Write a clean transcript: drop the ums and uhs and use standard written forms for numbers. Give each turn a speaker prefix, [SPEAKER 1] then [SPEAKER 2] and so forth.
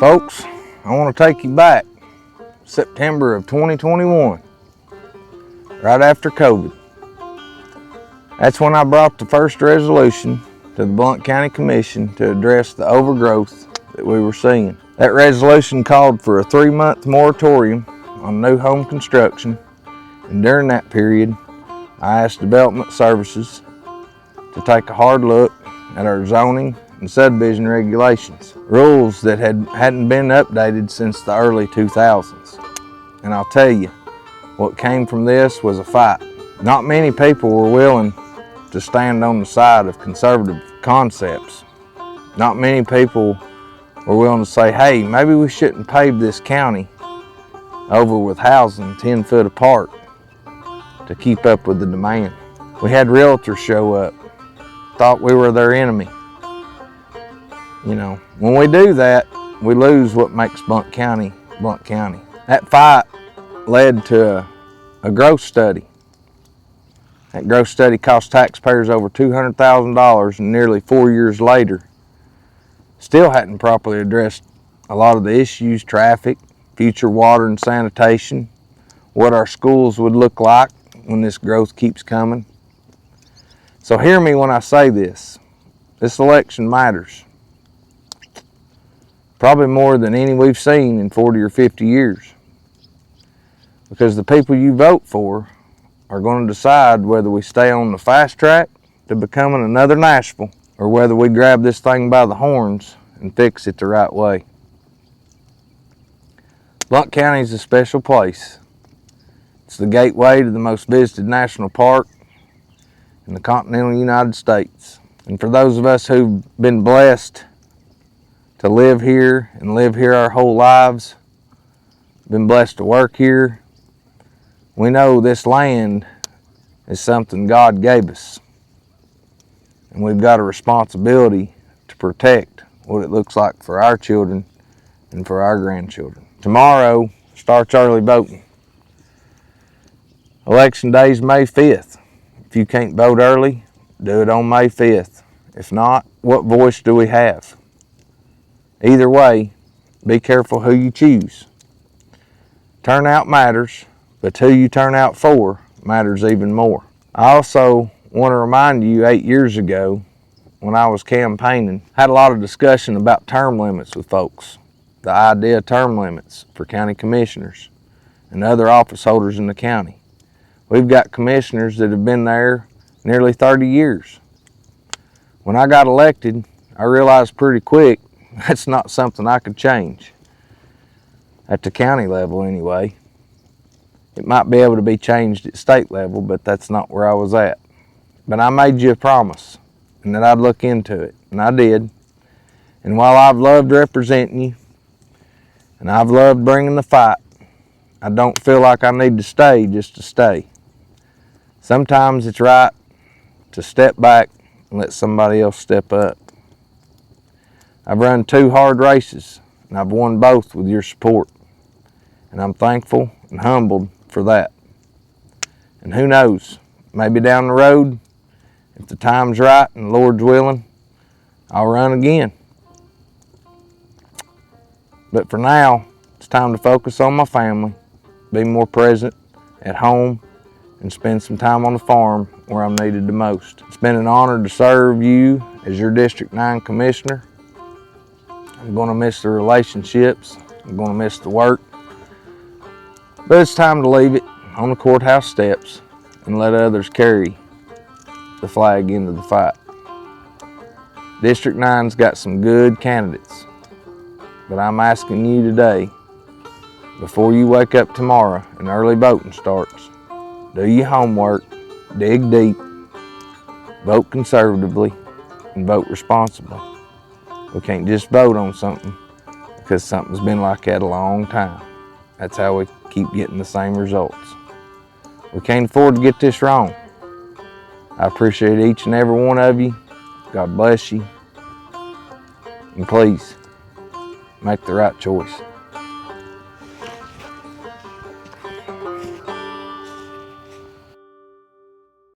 [SPEAKER 1] Folks, I want to take you back September of 2021, right after COVID. That's when I brought the first resolution to the Blount County Commission to address the overgrowth that we were seeing. That resolution called for a 3-month moratorium on new home construction, and during that period, I asked Development Services to take a hard look at our zoning and subdivision regulations, rules that hadn't been updated since the early 2000s. And I'll tell you, what came from this was a fight. Not many people were willing to stand on the side of conservative concepts. Not many people were willing to say, hey, maybe we shouldn't pave this county over with housing 10 foot apart to keep up with the demand. We had realtors show up, thought we were their enemy. You know, when we do that, we lose what makes Blount County, Blount County. That fight led to a growth study. That growth study cost taxpayers over $200,000, and nearly 4 years later, still hadn't properly addressed a lot of the issues: traffic, future water and sanitation, what our schools would look like when this growth keeps coming. So hear me when I say this. This election matters. Probably more than any we've seen in 40 or 50 years. Because the people you vote for are going to decide whether we stay on the fast track to becoming another Nashville, or whether we grab this thing by the horns and fix it the right way. Blount County is a special place. It's the gateway to the most visited national park in the continental United States. And for those of us who've been blessed to live here and live here our whole lives, been blessed to work here, we know this land is something God gave us. And we've got a responsibility to protect what it looks like for our children and for our grandchildren. Tomorrow starts early voting. Election day is May 5th. If you can't vote early, do it on May 5th. If not, what voice do we have? Either way, be careful who you choose. Turnout matters, but who you turn out for matters even more. I also want to remind you, 8 years ago, when I was campaigning, I had a lot of discussion about term limits with folks. The idea of term limits for county commissioners and other office holders in the county. We've got commissioners that have been there nearly 30 years. When I got elected, I realized pretty quick that's not something I could change. At the county level anyway. It might be able to be changed at state level, but that's not where I was at. But I made you a promise, and that I'd look into it, and I did. And while I've loved representing you, and I've loved bringing the fight, I don't feel like I need to stay just to stay. Sometimes it's right to step back and let somebody else step up. I've run 2 hard races, and I've won both with your support. And I'm thankful and humbled for that. And who knows, maybe down the road, if the time's right and the Lord's willing, I'll run again. But for now, it's time to focus on my family, be more present at home, and spend some time on the farm where I'm needed the most. It's been an honor to serve you as your District 9 Commissioner. I'm going to miss the relationships, I'm going to miss the work, but it's time to leave it on the courthouse steps and let others carry the flag into the fight. District 9's got some good candidates, but I'm asking you today, before you wake up tomorrow and early voting starts, do your homework, dig deep, vote conservatively, and vote responsibly. We can't just vote on something because something's been like that a long time. That's how we keep getting the same results. We can't afford to get this wrong. I appreciate each and every one of you. God bless you. And please, make the right choice.